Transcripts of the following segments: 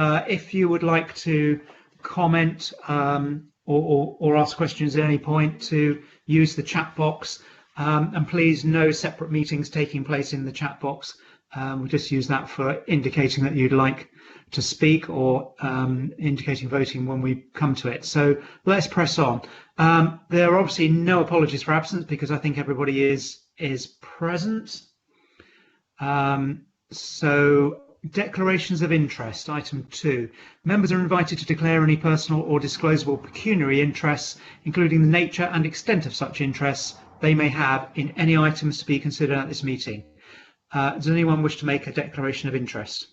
if you would like to comment or ask questions at any point, to use the chat box, and please, no separate meetings taking place in the chat box. We'll just use that for indicating that you'd like to speak, or indicating voting when we come to it. So let's press on. There are obviously no apologies for absence, because I think everybody is present. So declarations of interest, item 2. Members are invited to declare any personal or disclosable pecuniary interests, including the nature and extent of such interests they may have in any items to be considered at this meeting. Does anyone wish to make a declaration of interest?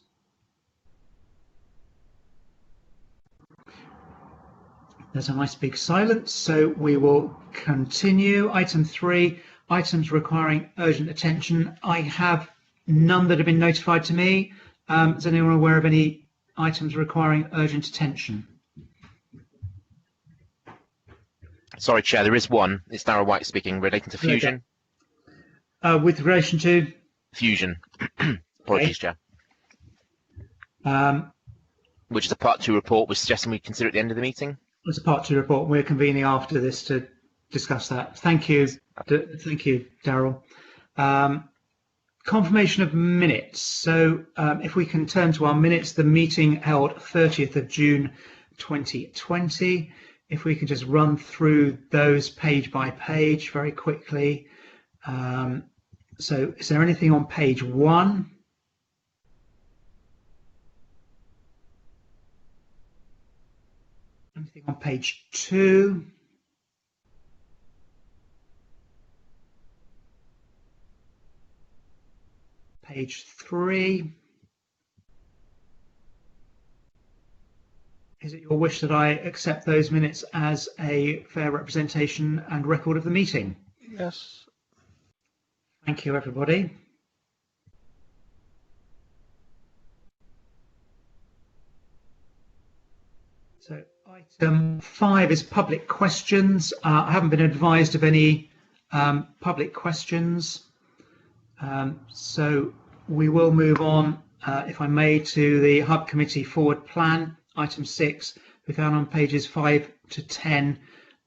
There's a nice big silence, so we will continue. Item 3, items requiring urgent attention. I have none that have been notified to me. Is anyone aware of any items requiring urgent attention? Sorry, Chair, there is one. It's Darrell White speaking, relating to Fusion. Okay. With relation to? Fusion. Apologies, Okay. Chair. Which is a Part 2 report. We're suggesting we consider at the end of the meeting. It's a Part 2 report. We're convening after this to discuss that. Thank you. Thank you, Darrell. Confirmation of minutes. So if we can turn to our minutes, the meeting held 30th of June 2020. If we can just run through those page by page very quickly. So is there anything on page 1? Anything on page 2? Page 3. Is it your wish that I accept those minutes as a fair representation and record of the meeting? Yes. Thank you, everybody. So item 5 is public questions. I haven't been advised of any public questions. So we will move on, if I may, to the Hub Committee Forward Plan, item 6, we found on pages 5 to 10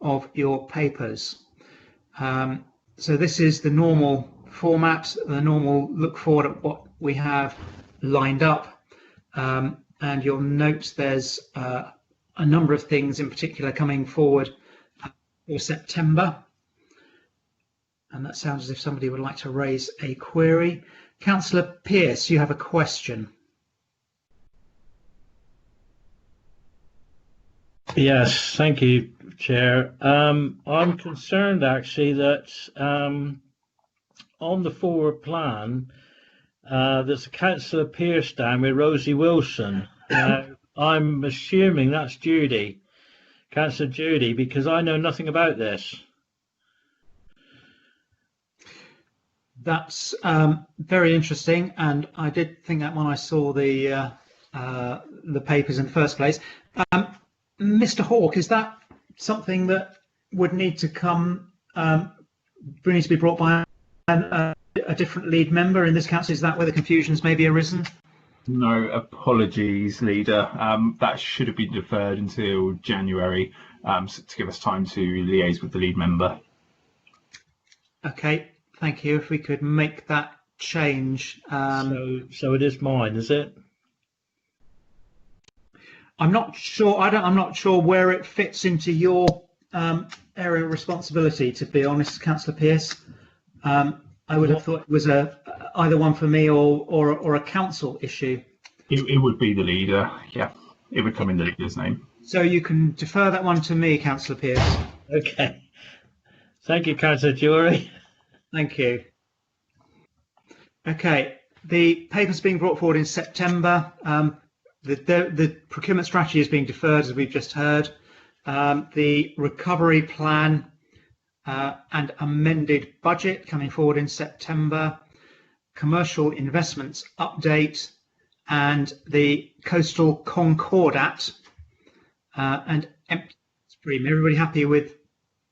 of your papers. So this is the normal format, the normal look forward at what we have lined up. And you'll note there's a number of things in particular coming forward for September. And that sounds as if somebody would like to raise a query. Councillor Pearce, you have a question. Yes, thank you, Chair. I'm concerned actually that on the forward plan, there's a Councillor Pearce down with Rosie Wilson. I'm assuming that's Judy, Councillor Judy, because I know nothing about this. That's very interesting, and I did think that when I saw the papers in the first place. Mr. Hawke, is that something that would need to come, need to be brought by a different lead member in this council? Is that where the confusions may be arisen? No, apologies, Leader. That should have been deferred until January to give us time to liaise with the lead member. Okay, thank you. If we could make that change. So it is mine, is it? I'm not sure. I'm not sure where it fits into your area of responsibility, to be honest, Councillor Pearce. I would have thought it was either one for me or a council issue. It would be the leader. Yeah, it would come in the leader's name. So you can defer that one to me, Councillor Pearce. Okay. Thank you, Councillor Jury. Thank you. Okay, the paper's being brought forward in September. The procurement strategy is being deferred, as we've just heard. The recovery plan and amended budget coming forward in September. Commercial investments update and the coastal concordat and empty stream. Everybody happy with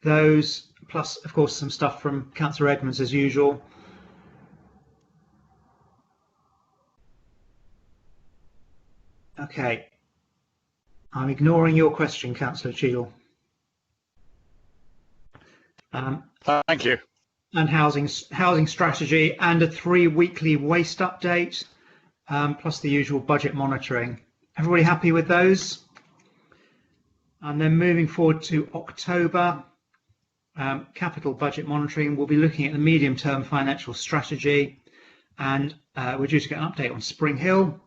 those? Plus, of course, some stuff from Councillor Edmonds as usual. Okay, I'm ignoring your question, Councillor Cheadle. Thank you. And housing strategy and a 3-weekly waste update, plus the usual budget monitoring. Everybody happy with those? And then moving forward to October, capital budget monitoring. We'll be looking at the medium-term financial strategy, and we're due to get an update on Spring Hill,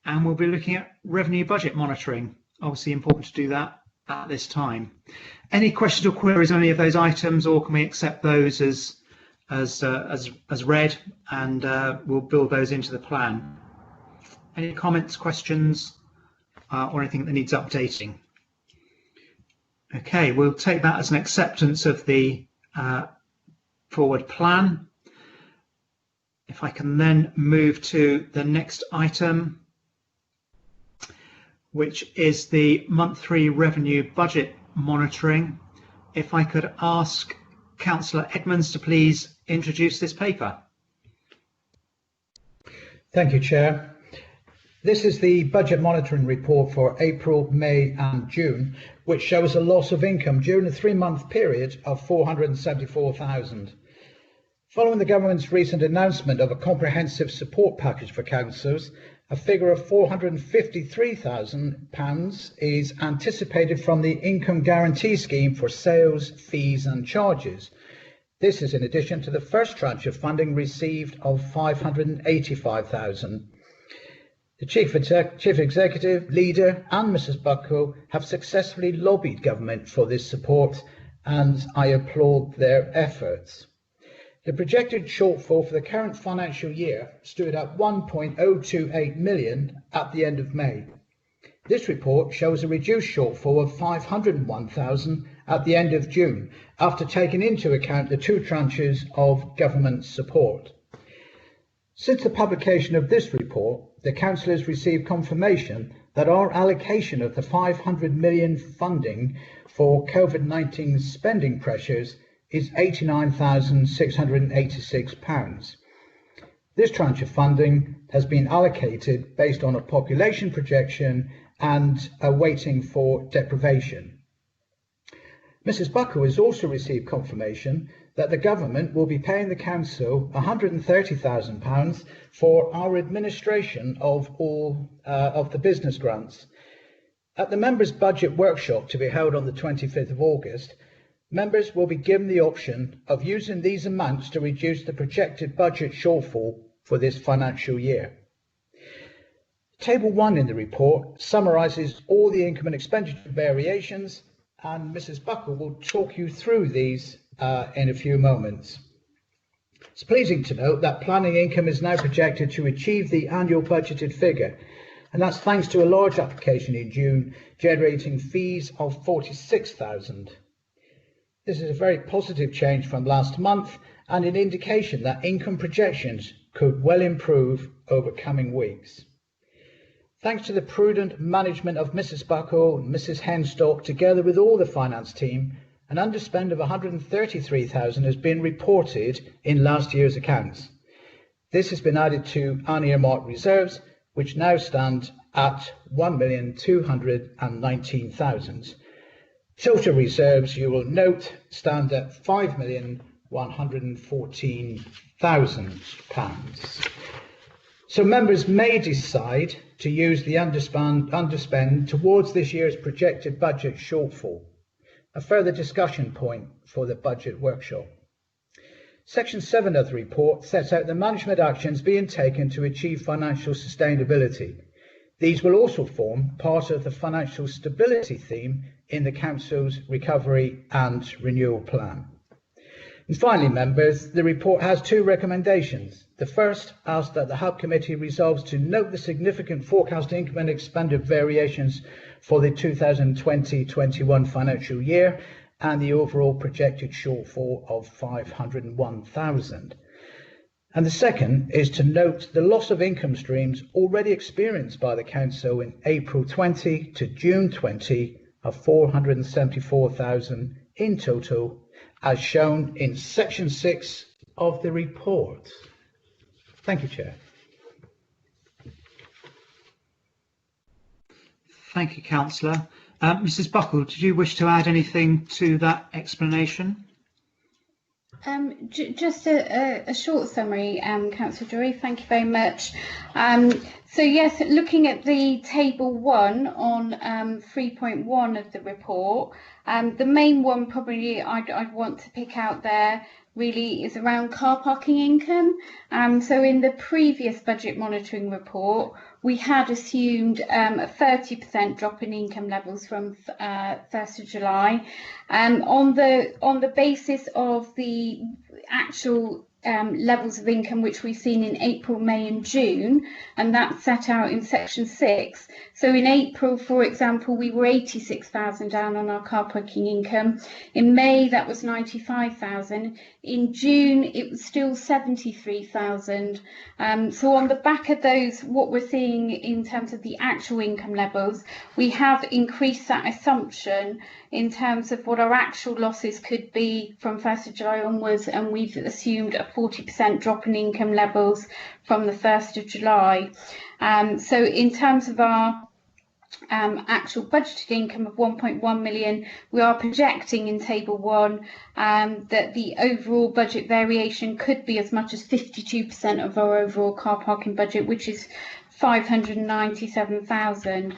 and we'll be looking at revenue budget monitoring. Obviously important to do that at this time. Any questions or queries on any of those items, or can we accept those as read, and we'll build those into the plan? Any comments, questions, or anything that needs updating? Okay, we'll take that as an acceptance of the forward plan. If I can then move to the next item, which is the month 3 revenue budget monitoring. If I could ask Councillor Edmonds to please introduce this paper. Thank you, Chair. This is the budget monitoring report for April, May and June, which shows a loss of income during a 3-month period of 474,000. Following the government's recent announcement of a comprehensive support package for councils, a figure of £453,000 is anticipated from the income guarantee scheme for sales, fees and charges. This is in addition to the first tranche of funding received of £585,000. The Chief Executive, Leader and Mrs Buckle have successfully lobbied government for this support, and I applaud their efforts. The projected shortfall for the current financial year stood at 1.028 million at the end of May. This report shows a reduced shortfall of 501,000 at the end of June, after taking into account the 2 tranches of government support. Since the publication of this report, the Council has received confirmation that our allocation of the 500 million funding for COVID-19 spending pressures is £89,686. This tranche of funding has been allocated based on a population projection and a weighting for deprivation. Mrs Buckle has also received confirmation that the government will be paying the council £130,000 for our administration of all of the business grants. At the members' budget workshop to be held on the 25th of August, members will be given the option of using these amounts to reduce the projected budget shortfall for this financial year. Table 1 in the report summarises all the income and expenditure variations, and Mrs Buckle will talk you through these in a few moments. It's pleasing to note that planning income is now projected to achieve the annual budgeted figure, and that's thanks to a large application in June generating fees of 46,000. This is a very positive change from last month and an indication that income projections could well improve over coming weeks. Thanks to the prudent management of Mrs Buckle and Mrs Henstock, together with all the finance team, an underspend of 133,000 has been reported in last year's accounts. This has been added to unearmarked reserves, which now stand at 1,219,000. Total reserves, you will note, stand at £5,114,000. So members may decide to use the underspend towards this year's projected budget shortfall, a further discussion point for the budget workshop. Section 7 of the report sets out the management actions being taken to achieve financial sustainability. These will also form part of the financial stability theme in the Council's recovery and renewal plan. And finally, members, the report has 2 recommendations. The first asks that the Hub Committee resolves to note the significant forecast income and expenditure variations for the 2020-21 financial year and the overall projected shortfall of 501,000. And the second is to note the loss of income streams already experienced by the Council in April 20 to June 20 of 474,000 in total, as shown in Section 6 of the report. Thank you, Chair. Thank you, Councillor. Mrs. Buckle, did you wish to add anything to that explanation? Just a short summary, Councillor Drury, thank you very much. So yes, looking at the table 1 on 3.1 of the report, the main one probably I'd want to pick out there really is around car parking income. So in the previous budget monitoring report, we had assumed a 30% drop in income levels from 1st of July. On the basis of the actual levels of income which we've seen in April, May and June, and that's set out in section 6. So in April, for example, we were 86,000 down on our car parking income. In May, that was 95,000. In June, it was still 73,000. So on the back of those, what we're seeing in terms of the actual income levels, we have increased that assumption in terms of what our actual losses could be from 1st of July onwards, and we've assumed a 40% drop in income levels from the 1st of July. So in terms of our actual budgeted income of 1.1 million, we are projecting in table 1 that the overall budget variation could be as much as 52% of our overall car parking budget, which is 597,000.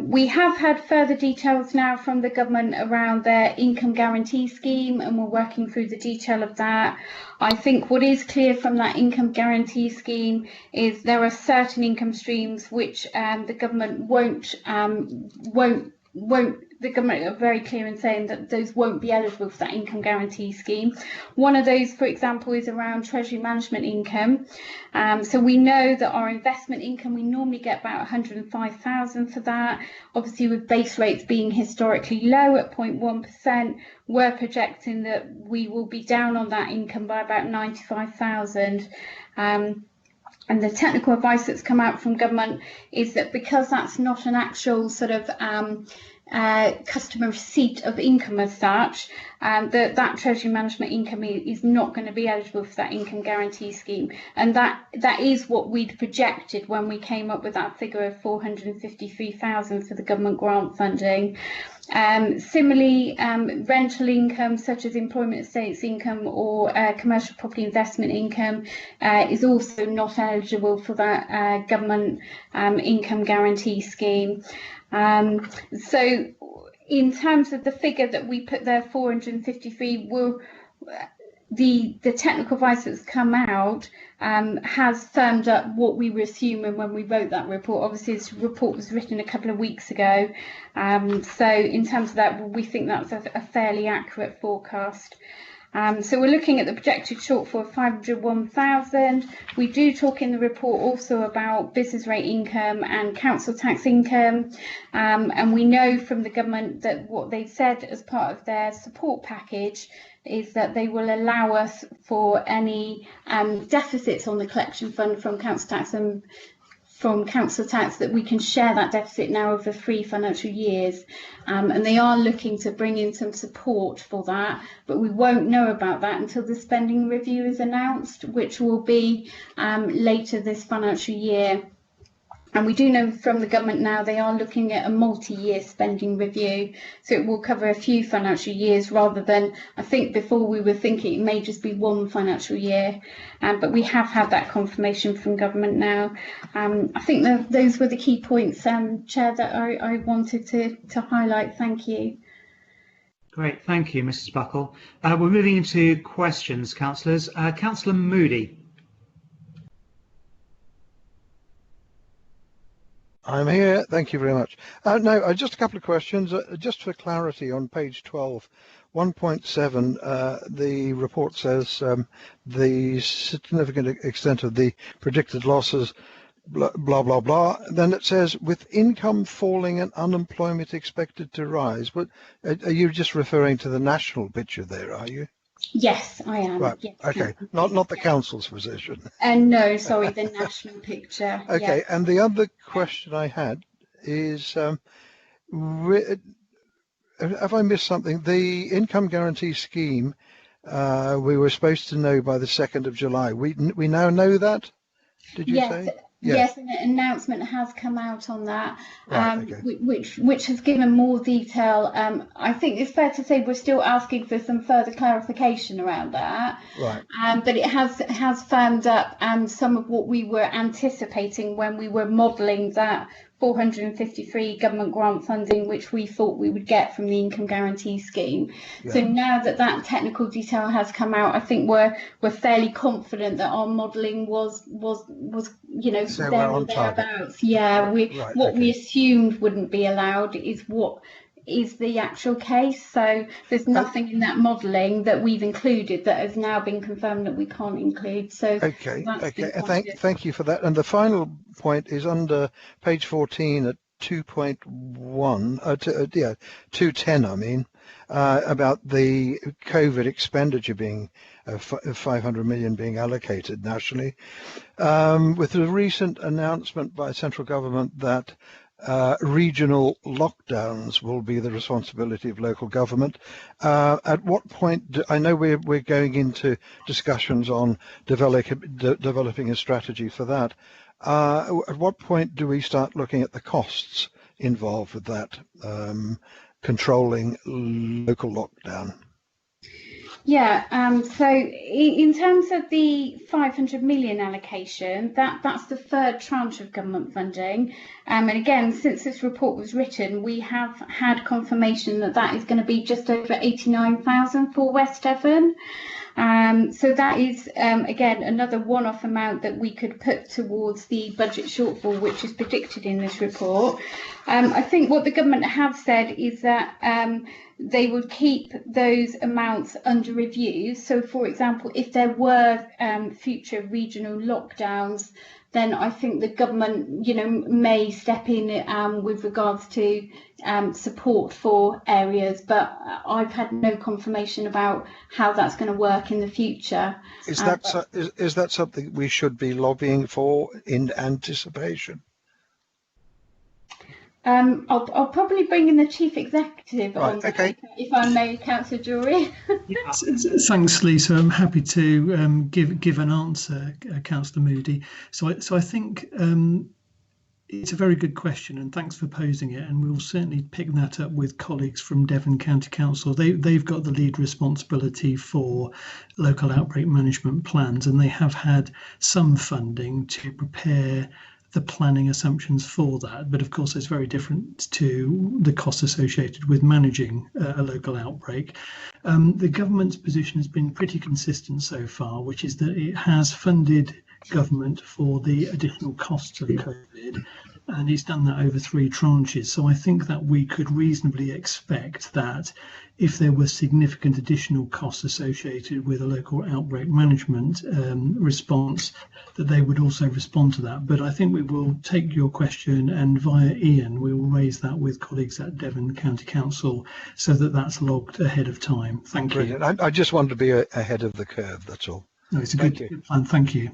We have had further details now from the government around their income guarantee scheme, and we're working through the detail of that. I think what is clear from that income guarantee scheme is there are certain income streams which the government won't. The government are very clear in saying that those won't be eligible for that income guarantee scheme. One of those, for example, is around treasury management income. So we know that our investment income, we normally get about 105,000 for that. Obviously, with base rates being historically low at 0.1%, we're projecting that we will be down on that income by about 95,000. And the technical advice that's come out from government is that because that's not an actual sort of customer receipt of income as such, that treasury management income is not going to be eligible for that income guarantee scheme, and that is what we'd projected when we came up with that figure of 453,000 for the government grant funding. Similarly, rental income such as employment estates income or commercial property investment income is also not eligible for that government income guarantee scheme. So in terms of the figure that we put there, 453, the technical advice that's come out has firmed up what we were assuming when we wrote that report. Obviously, this report was written a couple of weeks ago. So in terms of that, we think that's a fairly accurate forecast. So we're looking at the projected shortfall of 501,000. We do talk in the report also about business rate income and council tax income. And we know from the government that what they've said as part of their support package is that they will allow us for any deficits on the collection fund from council tax and from council tax, that we can share that deficit now over 3 financial years, and they are looking to bring in some support for that, but we won't know about that until the spending review is announced, which will be later this financial year. And we do know from the government now they are looking at a multi-year spending review, so it will cover a few financial years rather than, I think before we were thinking it may just be 1 financial year, but we have had that confirmation from government now. I think those were the key points, Chair, that I wanted to highlight. Thank you. Great, thank you, Mrs. Buckle. We're moving into questions, councillors. Councillor Moody. I'm here. Thank you very much. No, just a couple of questions. Just for clarity, on page 12, 1.7, the report says the significant extent of the predicted losses, blah, blah, blah. Then it says, with income falling and unemployment expected to rise. But are you just referring to the national picture there, are you? Yes, I am. Right. Yes, okay. Not the council's position. No, sorry, the national picture. Okay. Yes. And the other question I had is, have I missed something? The income guarantee scheme, we were supposed to know by the 2nd of July. We now know that? Did you say? Yes, an announcement has come out on that, Right, okay. which has given more detail. I think it's fair to say we're still asking for some further clarification around that. Right. But it has firmed up some of what we were anticipating when we were modelling that 453 government grant funding, which we thought we would get from the income guarantee scheme. Yeah. So now that that technical detail has come out, I think we're fairly confident that our modelling was So there we're or on target. thereabouts. Yeah, Right, what okay. we assumed wouldn't be allowed is what is the actual case. So there's nothing in that modelling that we've included that has now been confirmed that we can't include. So Okay, that's been thank you for that. And the final point is under page 14 at 2.1, 210, I mean, about the COVID expenditure being 500 million being allocated nationally, with the recent announcement by central government that regional lockdowns will be the responsibility of local government. At what point, I know we're going into discussions on developing a strategy for that. At what point do we start looking at the costs involved with that, controlling local lockdown? Yeah, so in terms of the 500 million allocation, that's the third tranche of government funding. And again, since this report was written, we have had confirmation that that is going to be just over 89,000 for West Devon. So that is, again, another one-off amount that we could put towards the budget shortfall, which is predicted in this report. I think what the government have said is that they would keep those amounts under review. So, for example, if there were future regional lockdowns, then I think the government, may step in with regards to support for areas. But I've had no confirmation about how that's going to work in the future. Is that something we should be lobbying for in anticipation? I'll probably bring in the chief executive on that, okay. if I may, Councillor Jory. Thanks, Lisa. I'm happy to give an answer, Councillor Moody. So I think it's a very good question, and thanks for posing it. And we'll certainly pick that up with colleagues from Devon County Council. They've got the lead responsibility for local outbreak management plans, and they have had some funding to prepare the planning assumptions for that, but of course it's very different to the costs associated with managing a local outbreak. The government's position has been pretty consistent so far, which is that it has funded government for the additional costs of COVID, and it's done that over 3 tranches. So I think that we could reasonably expect that if there were significant additional costs associated with a local outbreak management response, that they would also respond to that. But I think we will take your question, and via Ian, we will raise that with colleagues at Devon County Council so that that's logged ahead of time. Thank you. I just want to be ahead of the curve, that's all. No, it's a good plan. Thank you.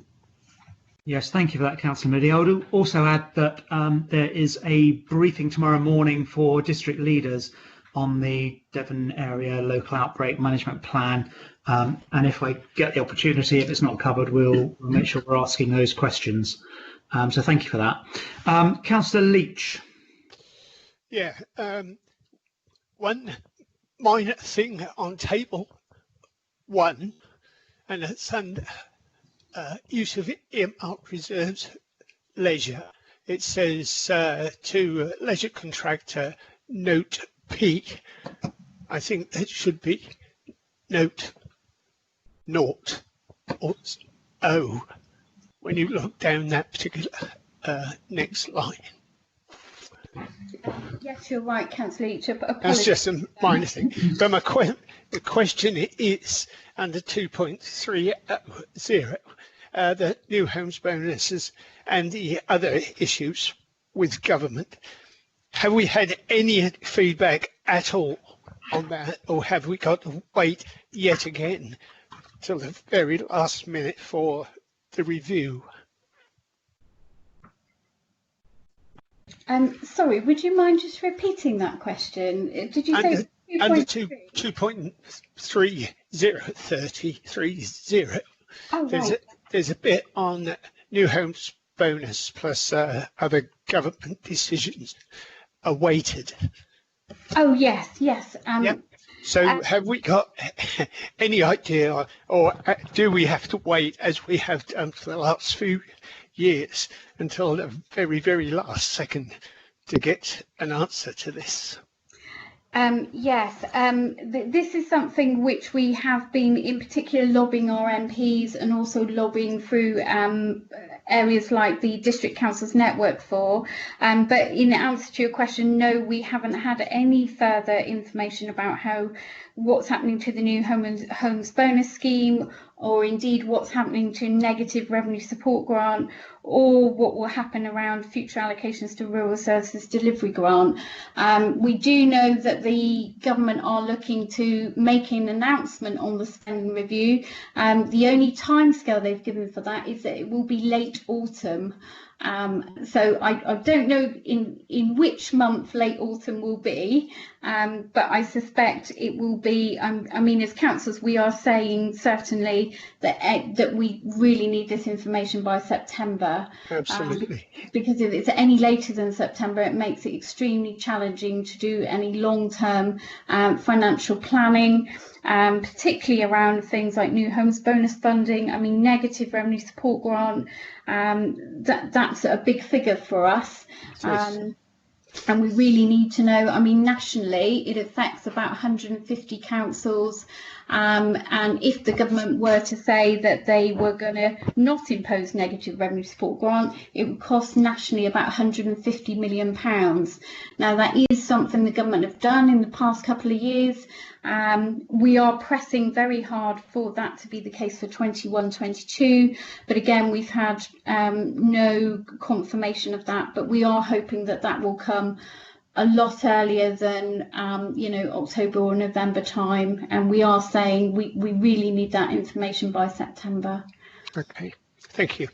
Yes, thank you for that, Councillor Moody. I would also add that there is a briefing tomorrow morning for district leaders on the Devon area local outbreak management plan. And if I get the opportunity, if it's not covered, we'll make sure we're asking those questions. So thank you for that. Councillor Leach. Yeah, one minor thing on table 1, and it's under use of earmarked reserves leisure. It says to leisure contractor note P. I think that should be note 0 or O when you look down that particular next line. Yes, you're right, Councillor Leach. That's just a minor thing. But the question is under 2.30, the new homes bonuses and the other issues with government. Have we had any feedback at all on that, or have we got to wait yet again till the very last minute for the review? Sorry, would you mind just repeating that question? Did you say under 2.3030? Oh, right. There's a bit on new homes bonus plus other government decisions awaited? Oh yes, yes. Yep. So have we got any idea, or do we have to wait, as we have done for the last few years, until the very, very last second to get an answer to this? Yes, this is something which we have been in particular lobbying our MPs and also lobbying through areas like the District Councils Network for. But in answer to your question, no, we haven't had any further information about what's happening to the new homes bonus scheme, or indeed what's happening to negative revenue support grant, or what will happen around future allocations to rural services delivery grant. We do know that the government are looking to make an announcement on the spending review. The only timescale they've given for that is that it will be late autumn. So I don't know in which month late autumn will be, but I suspect it will be. I mean, as councillors, we are saying certainly that we really need this information by September. Absolutely. Because if it's any later than September, it makes it extremely challenging to do any long-term financial planning, particularly around things like new homes bonus funding. I mean, negative revenue support grant. That's a big figure for us, and we really need to know. I mean, nationally it affects about 150 councils, and if the government were to say that they were going to not impose negative revenue support grant, it would cost nationally about £150 million. Now that is something the government have done in the past couple of years. We are pressing very hard for that to be the case for 21-22, but again we've had no confirmation of that, but we are hoping that that will come a lot earlier than October or November time, and we are saying we really need that information by September. Okay, thank you.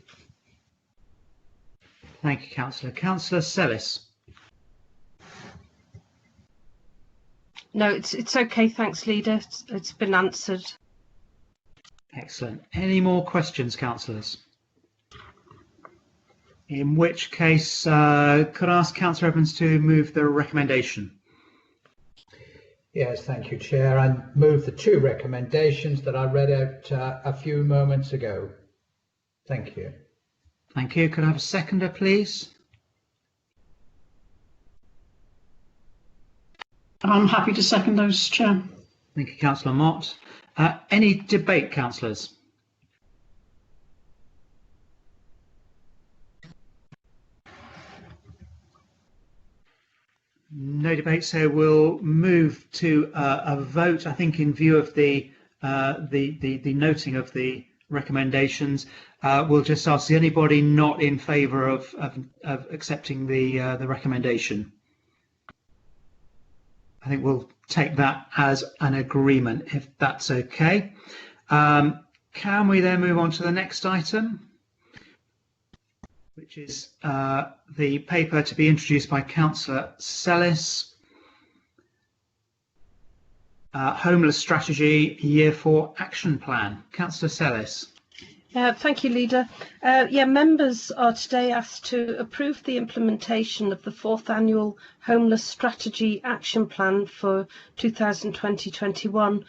Thank you, Councillor. Councillor Sellis. No, it's okay. Thanks, Leader. It's been answered. Excellent. Any more questions, councillors? In which case, could I ask Councillor Evans to move the recommendation? Yes, thank you, Chair. I move the two recommendations that I read out a few moments ago. Thank you. Thank you. Could I have a seconder, please? I'm happy to second those, Chair. Thank you, Councillor Mott. Any debate, councillors? No debate, so we'll move to a vote. I think in view of the noting of the recommendations, we'll just ask, is anybody not in favour of accepting the recommendation? I think we'll take that as an agreement, if that's okay. Can we then move on to the next item, which is the paper to be introduced by Councillor Sellis, Homeless Strategy Year 4 Action Plan. Councillor Sellis. Thank you, Leader. Members are today asked to approve the implementation of the 4th Annual Homeless Strategy Action Plan for 2020-21.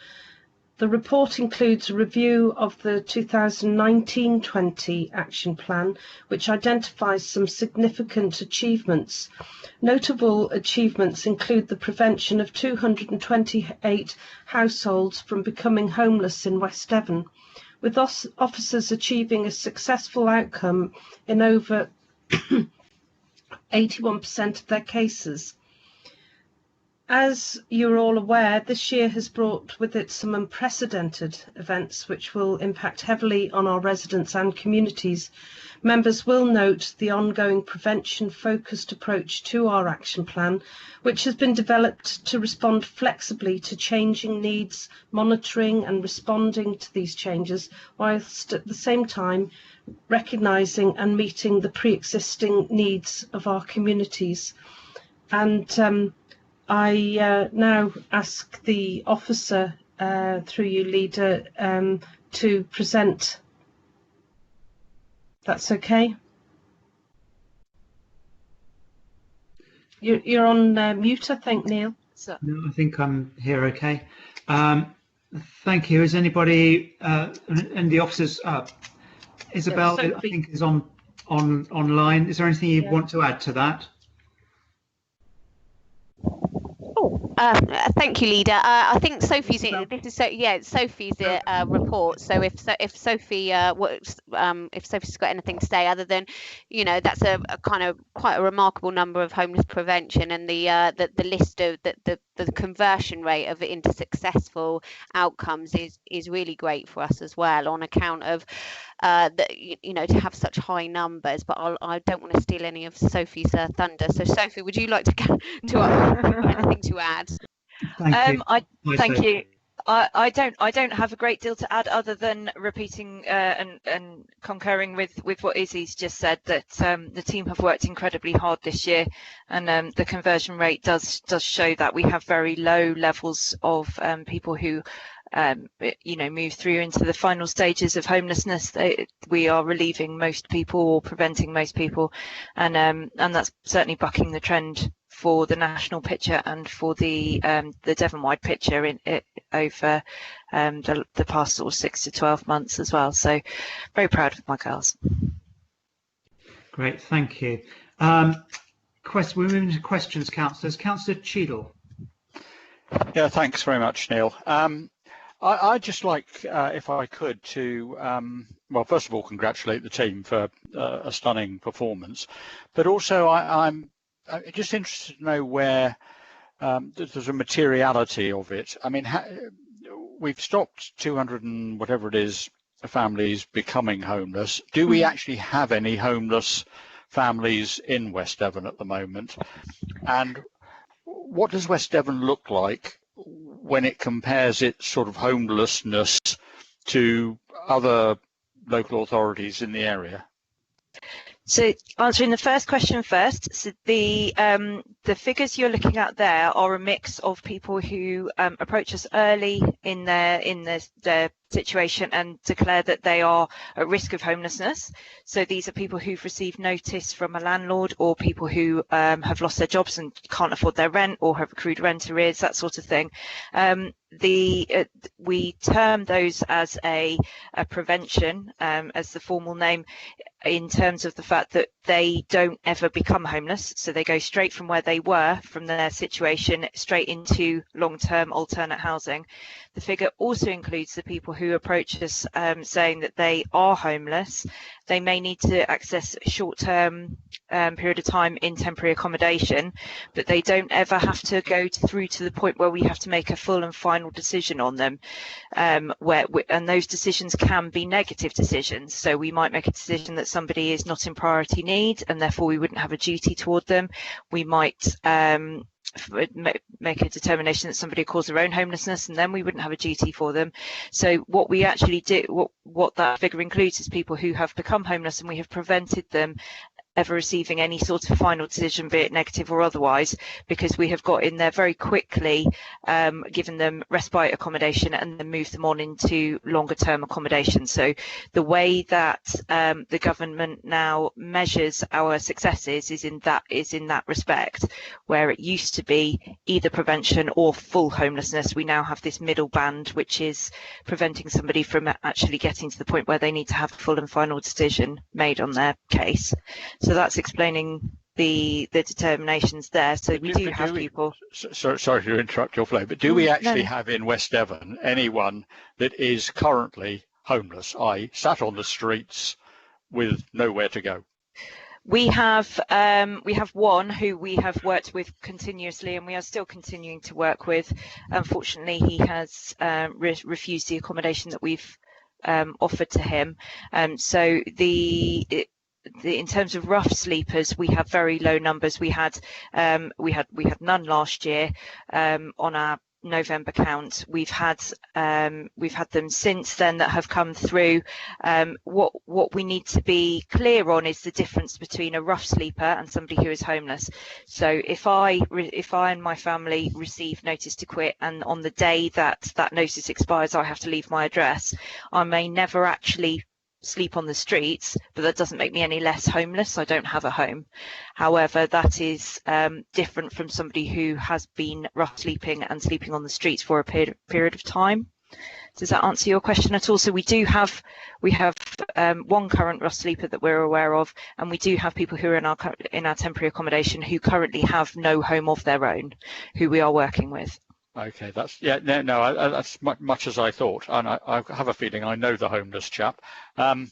The report includes a review of the 2019-20 Action Plan, which identifies some significant achievements. Notable achievements include the prevention of 228 households from becoming homeless in West Devon, with officers achieving a successful outcome in over 81% of their cases. As you're all aware, this year has brought with it some unprecedented events which will impact heavily on our residents and communities. Members will note the ongoing prevention-focused approach to our action plan, which has been developed to respond flexibly to changing needs, monitoring and responding to these changes, whilst at the same time recognising and meeting the pre-existing needs of our communities. And I now ask the officer, through you, Leader, to present. That's okay? You're on mute, I think, Neil. So. No, I think I'm here okay. Thank you. Is anybody in the officers? Isabel, I think, is online. Is there anything you want to add to that? Thank you, Leader. I think Sophie's. Sophie's report. So if Sophie if Sophie's got anything to say other than, that's a kind of quite a remarkable number of homeless prevention, and the list of the conversion rate of it into successful outcomes is really great for us as well, on account of to have such high numbers. But I don't want to steal any of Sophie's thunder. So Sophie, would you like to anything to add? Thank you. I don't have a great deal to add other than repeating and concurring with what Izzy's just said, that the team have worked incredibly hard this year, and the conversion rate does show that we have very low levels of people who move through into the final stages of homelessness. We are relieving most people or preventing most people, and that's certainly bucking the trend for the national picture and for the Devon-wide picture over the past sort of 6 to 12 months as well. So very proud of my girls. Great, thank you. We're moving to questions, councillors. Councillor Cheadle. Yeah, thanks very much, Neil. I'd just like, if I could, to, well, first of all, congratulate the team for a stunning performance, but also I'm just interested to know where there's a materiality of it. I mean, we've stopped 200 and whatever it is families becoming homeless. Do we actually have any homeless families in West Devon at the moment? And what does West Devon look like when it compares its sort of homelessness to other local authorities in the area? So answering the first question first, so the figures you're looking at there are a mix of people who approach us early in their situation and declare that they are at risk of homelessness. So these are people who've received notice from a landlord, or people who have lost their jobs and can't afford their rent, or have accrued rent arrears, that sort of thing. We term those as a prevention, as the formal name, in terms of the fact that they don't ever become homeless. So they go straight from where they were, from their situation, straight into long-term alternate housing. The figure also includes the people who approach us saying that they are homeless. They may need to access a short-term period of time in temporary accommodation, but they don't ever have to go through to the point where we have to make a full and final decision on them. And those decisions can be negative decisions. So we might make a decision that somebody is not in priority need, and therefore we wouldn't have a duty toward them. We might make a determination that somebody caused their own homelessness, and then we wouldn't have a duty for them. So what we actually do, what that figure includes, is people who have become homeless and we have prevented them ever receiving any sort of final decision, be it negative or otherwise, because we have got in there very quickly, given them respite accommodation, and then moved them on into longer term accommodation. So the way that the government now measures our successes is in that respect, where it used to be either prevention or full homelessness. We now have this middle band, which is preventing somebody from actually getting to the point where they need to have a full and final decision made on their case. So that's explaining the determinations there. So we do have people. Sorry to interrupt your flow, but do we actually have in West Devon anyone that is currently homeless, i.e. sat on the streets with nowhere to go? We have one who we have worked with continuously, and we are still continuing to work with. Unfortunately, he has refused the accommodation that we've offered to him. So in terms of rough sleepers, we have very low numbers. We had none last year on our November count. We've had them since then that have come through. What we need to be clear on is the difference between a rough sleeper and somebody who is homeless. So if I and my family receive notice to quit, and on the day that notice expires I have to leave my address, I may never actually sleep on the streets, but that doesn't make me any less homeless. I don't have a home. However, that is different from somebody who has been rough sleeping and sleeping on the streets for a period of time. Does that answer your question at all? So we have one current rough sleeper that we're aware of, and we do have people who are in our temporary accommodation who currently have no home of their own, who we are working with. Okay, that's that's much as I thought, and I have a feeling I know the homeless chap. And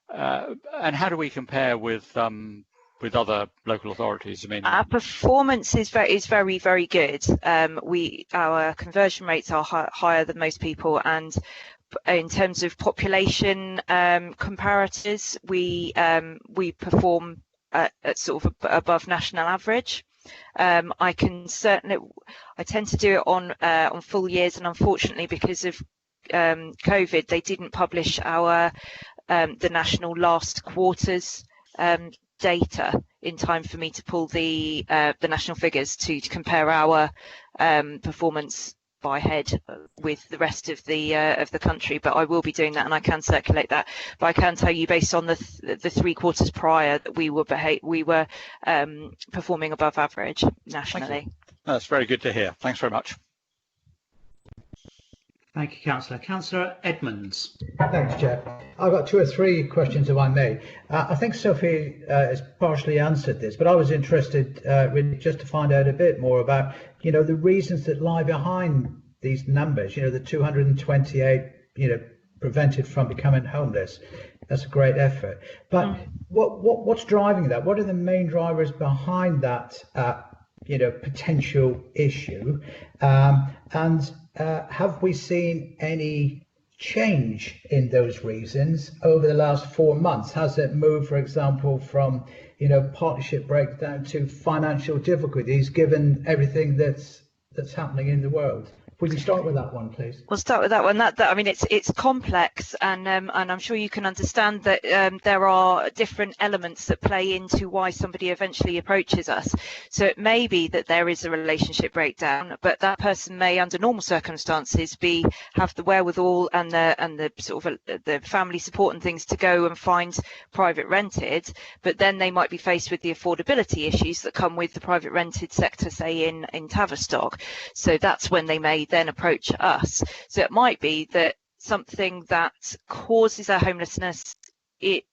how do we compare with other local authorities? I mean, our performance is very, very good. Our conversion rates are higher than most people, and in terms of population comparators, we perform at sort of above national average. I tend to do it on full years, and unfortunately, because of COVID, they didn't publish our the national last quarter's data in time for me to pull the national figures to compare our performance by head with the rest of the country. But I will be doing that, and I can circulate that. But I can tell you, based on the 3 quarters prior, that we were performing above average nationally. That's very good to hear. Thanks very much. Thank you, Councillor. Councillor Edmonds. Thanks, Chair. I've got 2 or 3 questions, if I may. I think Sophie has partially answered this, but I was interested really just to find out a bit more about, the reasons that lie behind these numbers. The 228, prevented from becoming homeless. That's a great effort. But what's driving that? What are the main drivers behind that, potential issue? And have we seen any change in those reasons over the last 4 months? Has it moved, for example, from partnership breakdown to financial difficulties, given everything that's happening in the world? If we can start with that one, please. We'll start with that one. I mean, it's complex, and I'm sure you can understand that there are different elements that play into why somebody eventually approaches us. So it may be that there is a relationship breakdown, but that person may, under normal circumstances, have the wherewithal and the sort of the family support and things to go and find private rented. But then they might be faced with the affordability issues that come with the private rented sector, say in Tavistock. So that's when they may then approach us. So it might be that something that causes our homelessness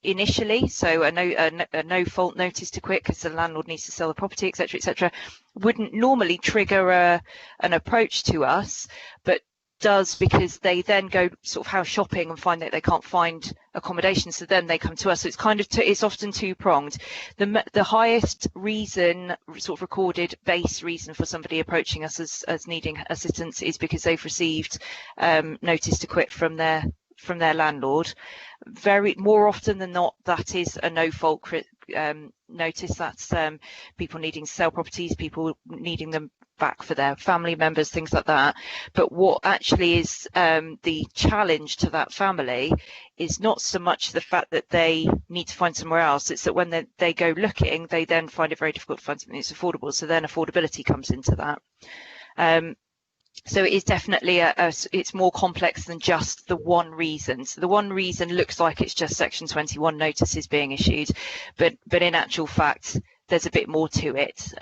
initially, so a no fault notice to quit because the landlord needs to sell the property, etc., wouldn't normally trigger an approach to us, but does because they then go sort of house shopping and find that they can't find accommodation, so then they come to us. So it's it's often two-pronged. The highest reason, sort of recorded base reason for somebody approaching us as needing assistance is because they've received notice to quit from their landlord. More often than not, that is a no-fault notice. That's people needing to sell properties, people needing them back for their family members, things like that. But what actually is the challenge to that family is not so much the fact that they need to find somewhere else. It's that when they go looking, they then find it very difficult to find something that's affordable. So then affordability comes into that. So it is definitely it's more complex than just the one reason. So the one reason looks like it's just Section 21 notices being issued, but in actual fact, there's a bit more to it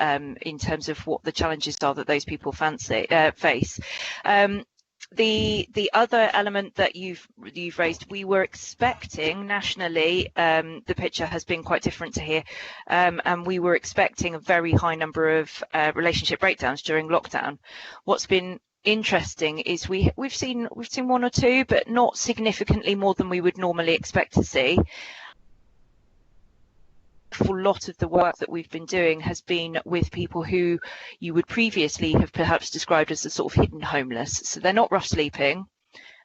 in terms of what the challenges are that those people face. The other element that you've raised, we were expecting nationally, the picture has been quite different to here, and we were expecting a very high number of relationship breakdowns during lockdown. What's been interesting is we've seen 1 or 2, but not significantly more than we would normally expect to see. A lot of the work that we've been doing has been with people who you would previously have perhaps described as the sort of hidden homeless. So they're not rough sleeping,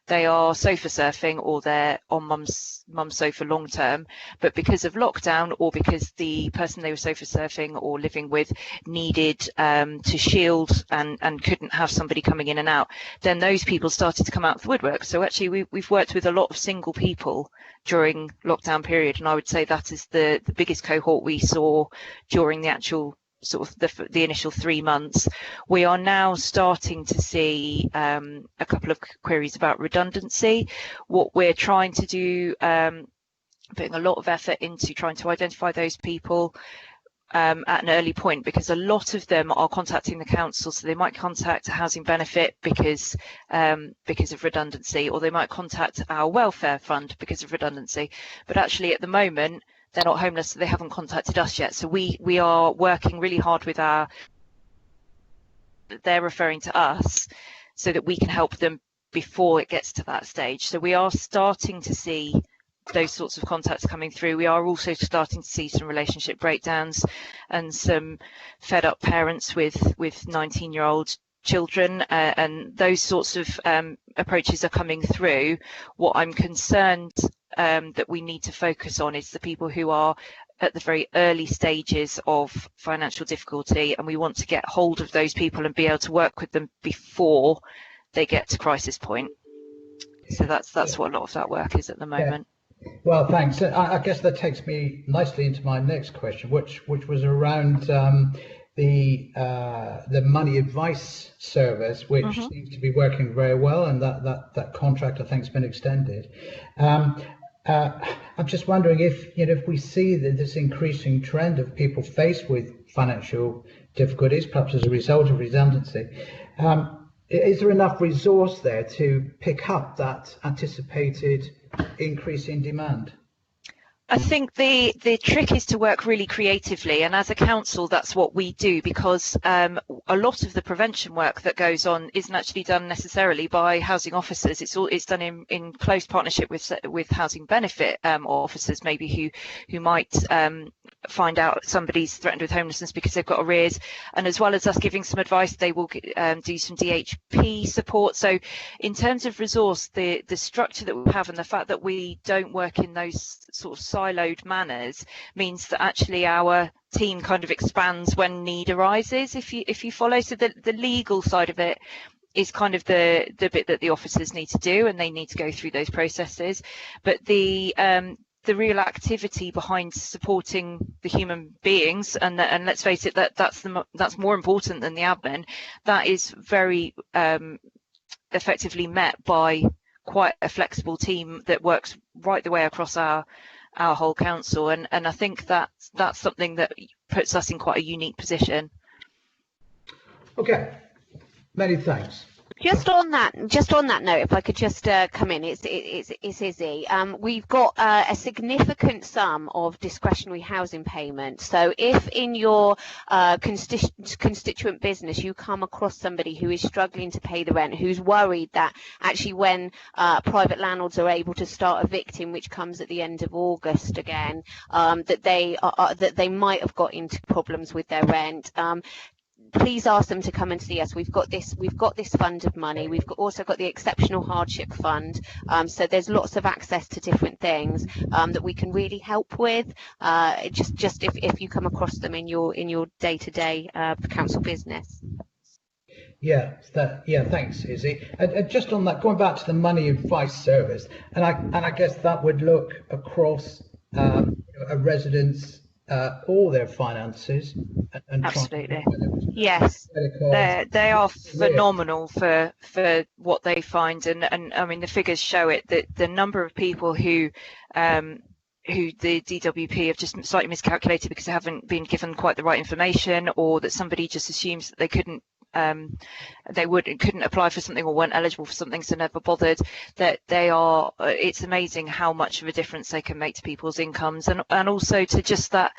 they are sofa surfing, or they're on mum's sofa long term, but because of lockdown, or because the person they were sofa surfing or living with needed to shield and couldn't have somebody coming in and out, then those people started to come out of the woodwork. So actually we've worked with a lot of single people during lockdown period, and I would say that is the biggest cohort we saw during the actual sort of the initial 3 months. We are now starting to see a couple of queries about redundancy. What we're trying to do, putting a lot of effort into trying to identify those people at an early point, because a lot of them are contacting the council, so they might contact a housing benefit because of redundancy, or they might contact our welfare fund because of redundancy. But actually at the moment they're not homeless, so they haven't contacted us yet. So we are working really hard with they're referring to us so that we can help them before it gets to that stage. So we are starting to see those sorts of contacts coming through. We are also starting to see some relationship breakdowns and some fed up parents with 19-year-old children, and those sorts of approaches are coming through. What I'm concerned that we need to focus on is the people who are at the very early stages of financial difficulty, and we want to get hold of those people and be able to work with them before they get to crisis point. So that's what a lot of that work is at the moment. Well, thanks. I guess that takes me nicely into my next question, which was around the money advice service, which seems to be working very well, and that contract I think has been extended. I'm just wondering if we see this increasing trend of people faced with financial difficulties, perhaps as a result of redundancy, is there enough resource there to pick up that anticipated increase in demand? I think the trick is to work really creatively, and as a council that's what we do, because a lot of the prevention work that goes on isn't actually done necessarily by housing officers. It's done in close partnership with housing benefit officers, maybe who might find out somebody's threatened with homelessness because they've got arrears, and as well as us giving some advice, they will do some DHP support. So in terms of resource, the structure that we have and the fact that we don't work in those sort of siloed manners means that actually our team kind of expands when need arises, if you follow. So the legal side of it is kind of the bit that the officers need to do, and they need to go through those processes. But the real activity behind supporting the human beings, and let's face it, that's more important than the admin, that is very effectively met by quite a flexible team that works right the way across our whole council, and I think that's something that puts us in quite a unique position. Okay, many thanks. Just on that note, if I could just come in, it's Izzy. We've got a significant sum of discretionary housing payments. So if in your constituent business you come across somebody who is struggling to pay the rent, who's worried that actually when private landlords are able to start evicting, which comes at the end of August again, that they might have got into problems with their rent, please ask them to come and see us. We've got this fund of money. We've also got the exceptional hardship fund. So there's lots of access to different things that we can really help with. Just if you come across them in your day-to-day council business. Yeah, thanks, Izzy. Just on that, going back to the money advice service, and I guess that would look across a resident's all their finances and absolutely. Yes, they are phenomenal for what they find, and I mean the figures show it, that the number of people who the DWP have just slightly miscalculated because they haven't been given quite the right information, or that somebody just assumes that they couldn't apply for something or weren't eligible for something, so never bothered, that it's amazing how much of a difference they can make to people's incomes, and also to just that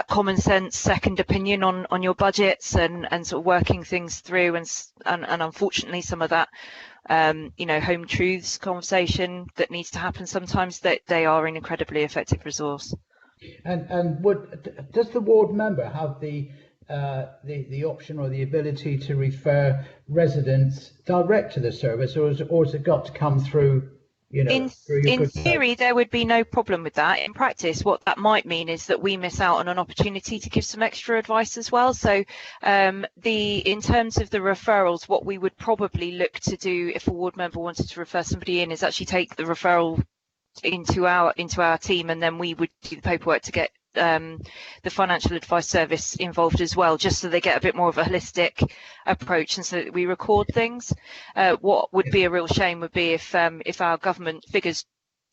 common sense second opinion on your budgets and sort of working things through, and unfortunately some of that home truths conversation that needs to happen sometimes, that they are an incredibly effective resource. And does the ward member have the option or the ability to refer residents direct to the service, or has it got to come through? In theory, there would be no problem with that. In practice, what that might mean is that we miss out on an opportunity to give some extra advice as well. So in terms of the referrals, what we would probably look to do if a ward member wanted to refer somebody in is actually take the referral into our team, and then we would do the paperwork to get the financial advice service involved as well, just so they get a bit more of a holistic approach, and so that we record things. What would be a real shame would be if our government figures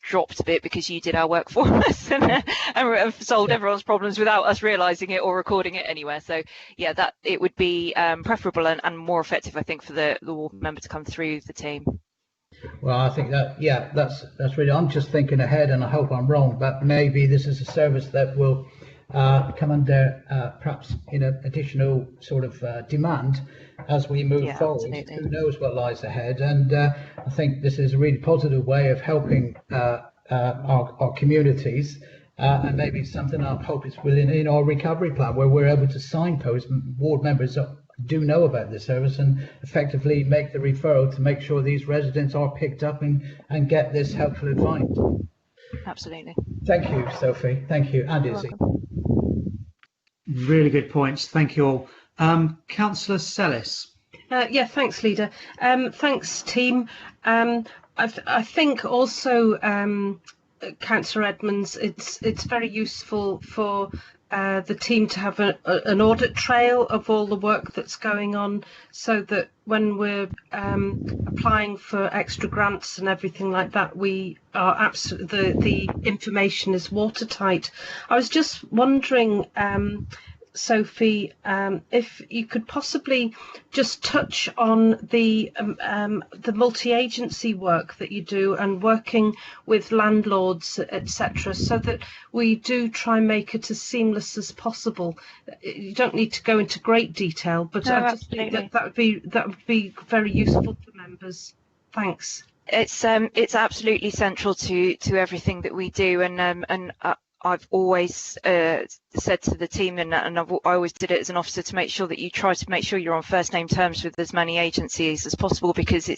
dropped a bit because you did our work for us and solved everyone's problems without us realizing it or recording it anywhere. So yeah, that it would be preferable and more effective, I think, for the ward member to come through the team. Well, I think that, yeah, that's really, I'm just thinking ahead, and I hope I'm wrong, but maybe this is a service that will come under perhaps additional sort of demand as we move forward. Absolutely. Who knows what lies ahead? And I think this is a really positive way of helping our communities, and maybe something I hope is within our recovery plan, where we're able to signpost ward members do know about this service and effectively make the referral to make sure these residents are picked up and get this helpful advice. Absolutely. Thank you, Sophie. Thank you, and Izzy. Really good points. Thank you all. Councillor Sellis. Yeah, thanks, Leader. Thanks, team. I think also, Councillor Edmonds, it's very useful for the team to have an audit trail of all the work that's going on, so that when we're applying for extra grants and everything like that, we are absolutely, the information is watertight. I was just wondering, Sophie, if you could possibly just touch on the multi-agency work that you do and working with landlords, etc., so that we do try and make it as seamless as possible. You don't need to go into great detail, but no, I just think that would be very useful for members. Thanks. It's absolutely central to everything that we do, and I've always said to the team, and I always did it as an officer, to make sure that you try to make sure you're on first name terms with as many agencies as possible, because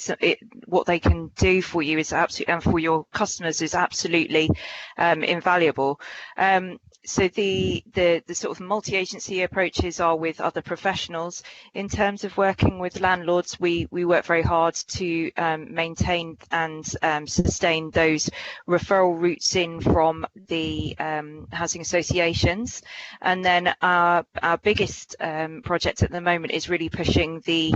what they can do for you is absolutely, and for your customers, is absolutely invaluable. So the sort of multi-agency approaches are with other professionals. In terms of working with landlords, we work very hard to maintain and sustain those referral routes in from the housing associations. And then our biggest project at the moment is really pushing the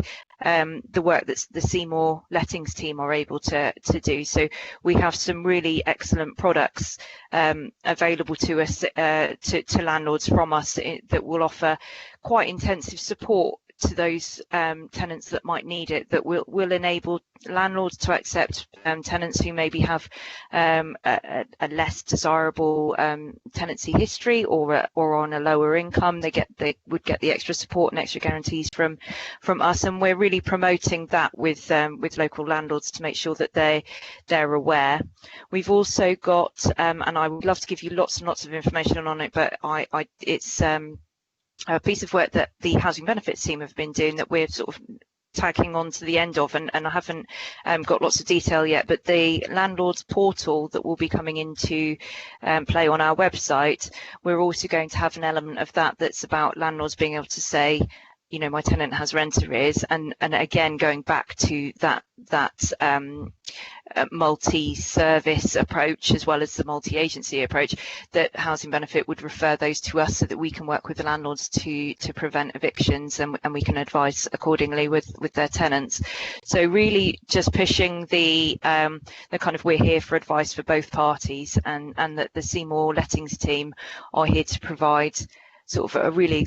work that the Seymour lettings team are able to do. So we have some really excellent products available to us, to landlords from us, that will offer quite intensive support to those tenants that might need it, that will enable landlords to accept tenants who maybe have a less desirable tenancy history, or on a lower income. They would get the extra support and extra guarantees from us, and we're really promoting that with local landlords to make sure that they're aware. We've also got, and I would love to give you lots and lots of information on it, but it's a piece of work that the housing benefits team have been doing, that we're sort of tagging on to the end of, and I haven't got lots of detail yet, but the landlords portal that will be coming into play on our website, we're also going to have an element of that that's about landlords being able to say, my tenant has rent arrears, and again, going back to that multi-service approach, as well as the multi-agency approach, that housing benefit would refer those to us, so that we can work with the landlords to prevent evictions, and we can advise accordingly with their tenants. So really just pushing the kind of, we're here for advice for both parties, and that the Seymour lettings team are here to provide sort of a really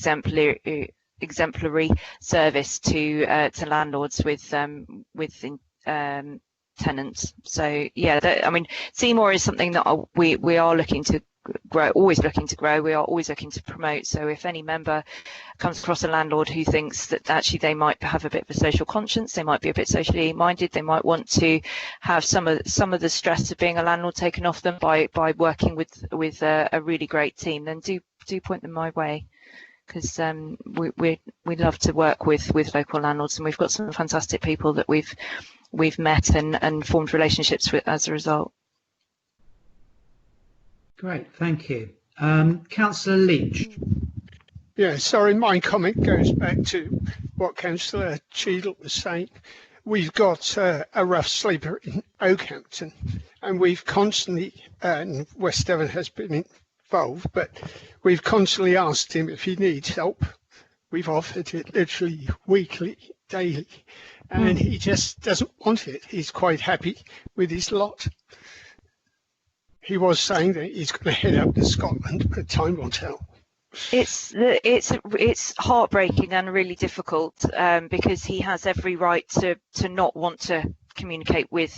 exemplary service to landlords with tenants. So yeah, I mean, Seymour is something that we are looking to grow, always looking to grow. We are always looking to promote. So if any member comes across a landlord who thinks that actually they might have a bit of a social conscience, they might be a bit socially minded, they might want to have some of the stress of being a landlord taken off them by working with a really great team, then do point them my way, because we love to work with local landlords, and we've got some fantastic people that we've met and formed relationships with as a result. Great, thank you. Councillor Leach. Yeah, sorry, my comment goes back to what Councillor Cheadle was saying. We've got a rough sleeper in Oakhampton, and we've constantly, and West Devon has been involved, but we've constantly asked him if he needs help. We've offered it literally weekly, daily, and he just doesn't want it. He's quite happy with his lot. He was saying that he's going to head up to Scotland, but time will tell. It's heartbreaking and really difficult because he has every right to not want to communicate with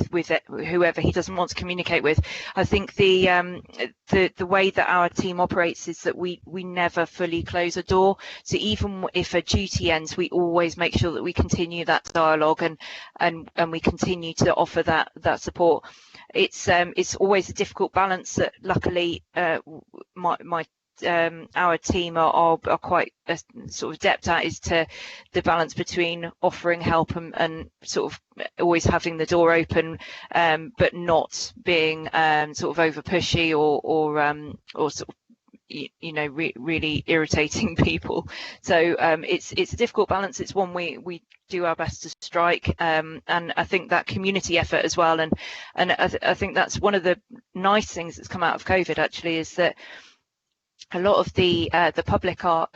whoever he doesn't want to communicate with. I think the way that our team operates is that we never fully close a door. So even if a duty ends, we always make sure that we continue that dialogue and we continue to offer that support. It's always a difficult balance that luckily our team are quite sort of adept at, is to the balance between offering help and sort of always having the door open, but not being sort of over pushy or sort of really irritating people. So it's a difficult balance. It's one we do our best to strike, and I think that community effort as well, and I think that's one of the nice things that's come out of COVID actually, is that a lot of the public are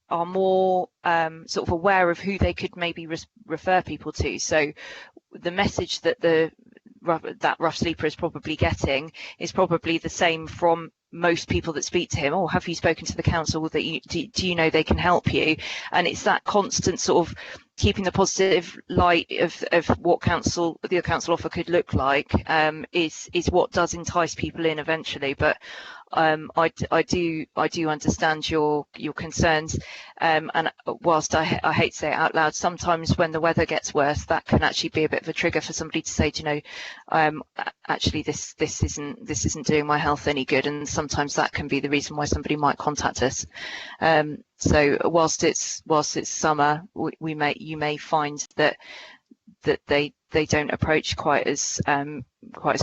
more sort of aware of who they could maybe refer people to. So the message that that rough sleeper is probably getting is probably the same from most people that speak to him. Oh, have you spoken to the council that do you know they can help you? And it's that constant sort of keeping the positive light of what the council offer could look like is what does entice people in eventually. But I do understand your concerns, and whilst I hate to say it out loud, sometimes when the weather gets worse, that can actually be a bit of a trigger for somebody to say, actually this isn't doing my health any good, and sometimes that can be the reason why somebody might contact us. So whilst it's summer, you may find that they don't approach quite as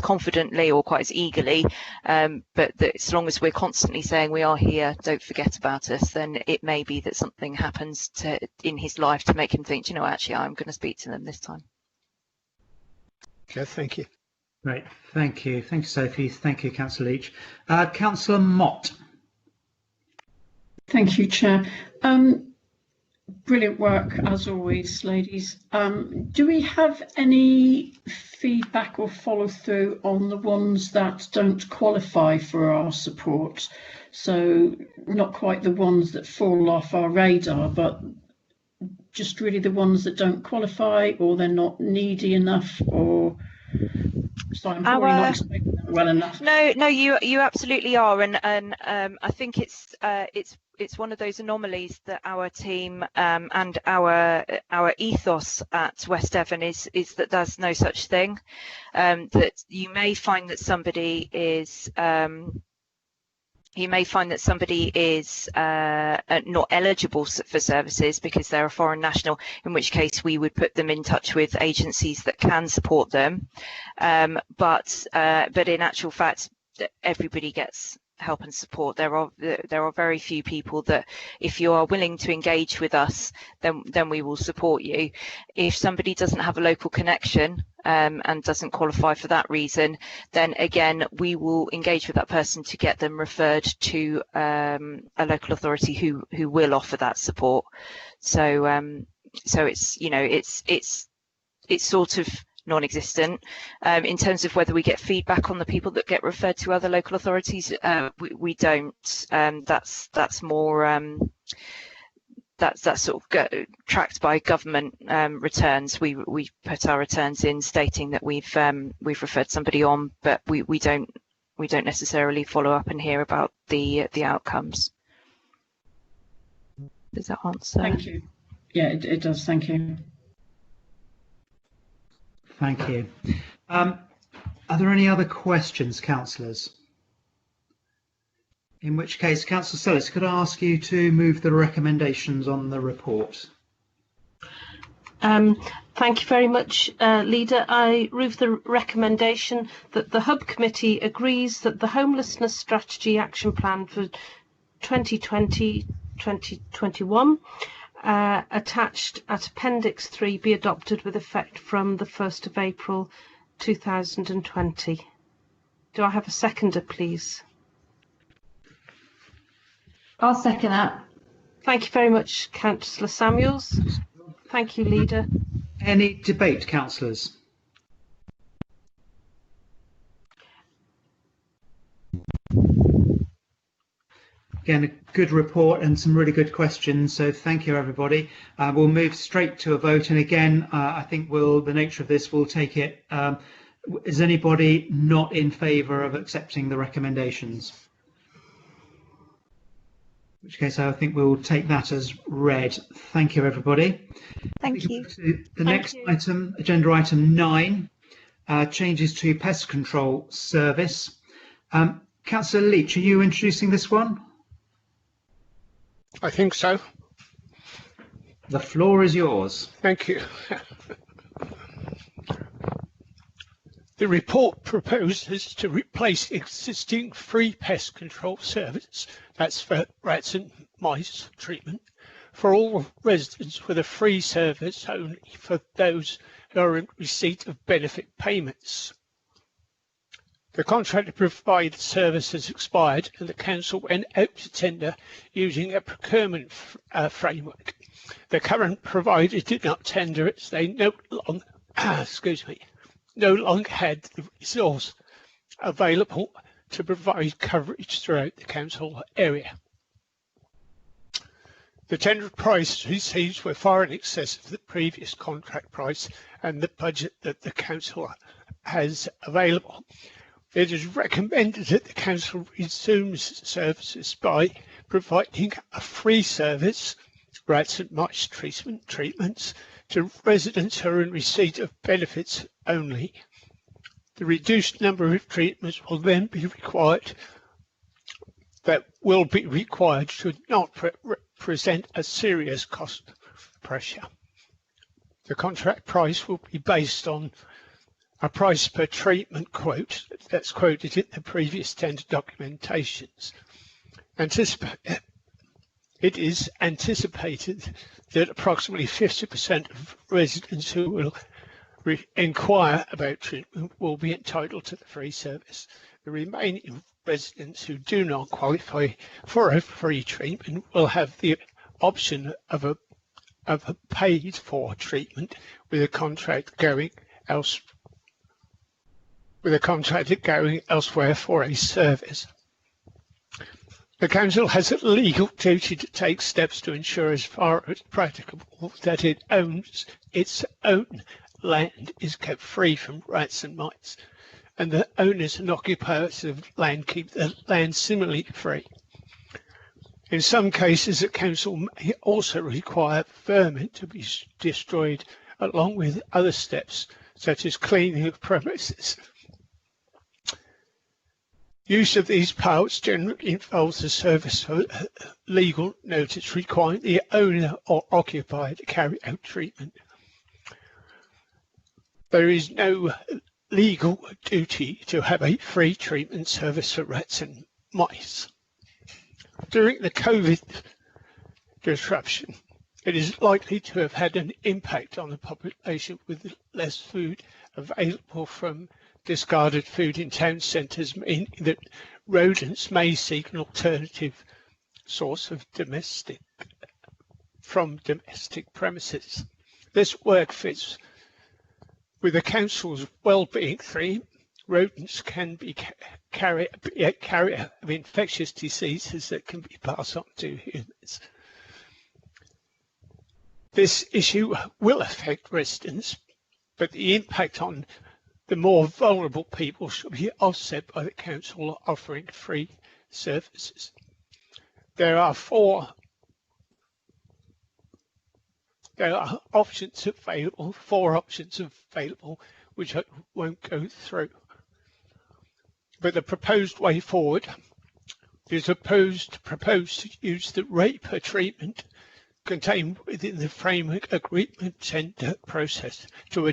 confidently or quite as eagerly, but that as long as we're constantly saying we are here, don't forget about us, then it may be that something happens in his life to make him think, actually I'm going to speak to them this time. Okay, thank you. Great, thank you, Sophie. Thank you, Councillor Leach. Councillor Mott. Thank you, Chair. Brilliant work as always, ladies. Do we have any feedback or follow through on the ones that don't qualify for our support? So not quite the ones that fall off our radar, but just really the ones that don't qualify, or they're not needy enough, or sorry, I'm probably not explaining that well enough. No, you absolutely are, and I think it's one of those anomalies that our team and our ethos at West Devon is that there's no such thing. That you may find that somebody is not eligible for services because they're a foreign national, in which case we would put them in touch with agencies that can support them. But in actual fact, everybody gets help and support. There are very few people that, if you are willing to engage with us, then we will support you. If somebody doesn't have a local connection and doesn't qualify for that reason, then again we will engage with that person to get them referred to a local authority who will offer that support. So it's sort of non-existent. In terms of whether we get feedback on the people that get referred to other local authorities, we don't. That's more that's sort of tracked by government returns. We put our returns in stating that we've referred somebody on, but we don't necessarily follow up and hear about the outcomes. Does that answer? Thank you. Yeah, it does. Thank you. Thank you. Are there any other questions, councillors? In which case, Councillor Sellis, could I ask you to move the recommendations on the report? Thank you very much, Leader. I move the recommendation that the Hub Committee agrees that the Homelessness Strategy Action Plan for 2020-2021 attached at Appendix 3 be adopted with effect from the 1st of April 2020. Do I have a seconder, please? I'll second that. Thank you very much, Councillor Samuels. Thank you, Leader. Any debate, councillors? Again, a good report and some really good questions, so thank you everybody. We'll move straight to a vote, and again I think the nature of this will take it. Is anybody not in favour of accepting the recommendations? In which case I think we'll take that as read. Thank you everybody. Thank you. The next item, agenda item 9, changes to pest control service. Councillor Leach, are you introducing this one? I think so. The floor is yours. Thank you. The report proposes to replace existing free pest control service, that's for rats and mice treatment, for all residents with a free service only for those who are in receipt of benefit payments. The contract to provide the service has expired and the council went out to tender using a procurement framework. The current provider did not tender as they no longer had the resource available to provide coverage throughout the council area. The tender price received were far in excess of the previous contract price and the budget that the council has available. It is recommended that the council resumes services by providing a free service, rats and mice treatments, to residents who are in receipt of benefits only. The reduced number of treatments will then be required should not present a serious cost pressure. The contract price will be based on a price per treatment quote that's quoted in the previous tender documentations. It is anticipated that approximately 50% of residents who will inquire about treatment will be entitled to the free service. The remaining residents who do not qualify for a free treatment will have the option of a paid for treatment with a contract going elsewhere for a service. The council has a legal duty to take steps to ensure as far as practicable that it owns its own land is kept free from rats and mice, and the owners and occupiers of land keep the land similarly free. In some cases, the council may also require vermin to be destroyed along with other steps such as cleaning of premises. Use of these powers generally involves the service of legal notice requiring the owner or occupier to carry out treatment. There is no legal duty to have a free treatment service for rats and mice. During the COVID disruption, it is likely to have had an impact on the population with less food available from discarded food in town centres, meaning that rodents may seek an alternative source of domestic premises. This work fits with the council's well-being theme. Rodents can be a carrier of infectious diseases that can be passed on to humans. This issue will affect residents, but the impact on the more vulnerable people should be offset by the council offering free services. There are four options available, which I won't go through. But the proposed way forward is proposed to use the rate per treatment contained within the framework agreement tender process to